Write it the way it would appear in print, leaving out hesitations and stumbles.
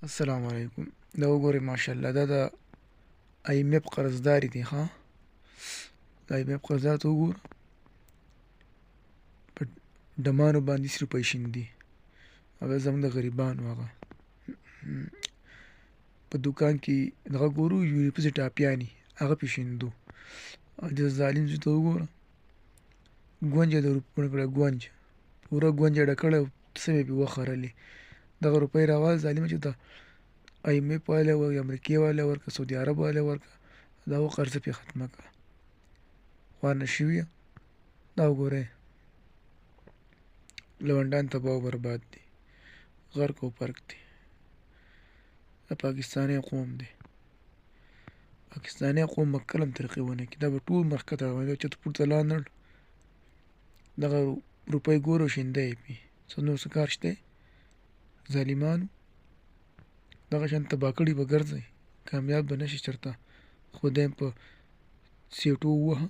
السلام علیکم. دا وګورئ ماشاءالله دا د IMF قرضداري دي ښه. د IMF قرضدار ته وګوره په ډمانو باندې 20 روپۍ شیندي. هغه زموږ د غریبانو هغه په دوکان کې دغه ګورو یوني پسې ټاپیانې هغه پې شیندو. د ظالم زوی ته وګوره ګونج یې د روپۍ کړه ګونج پوره ګونج یې ډک کړی او سمې پې وخرلې. دغه روپۍ راواله ظالمه چې د IMF والا ورکړه، امریکې والا ورکړه، سعودي عرب والا ورکړه، دا قرضه پې ختمه کړه. خوار شوي دا وګورئ لونډان تباه او برباد دي، غرق او پرک دي. دا پاکستانی قوم دی. پاکستانی قوم به کله هم ترقي ونه کړي. دا به ټول مخ ښکته روان چې ته پورته لاندړ دغه روپۍ ګوره او شینده یې پې څه نور څه کار شته ظالمانو. دغه شان تباه کړي به ګرځئ، کامیاب به نه شئ چېرته. خدای په سیټو ووهه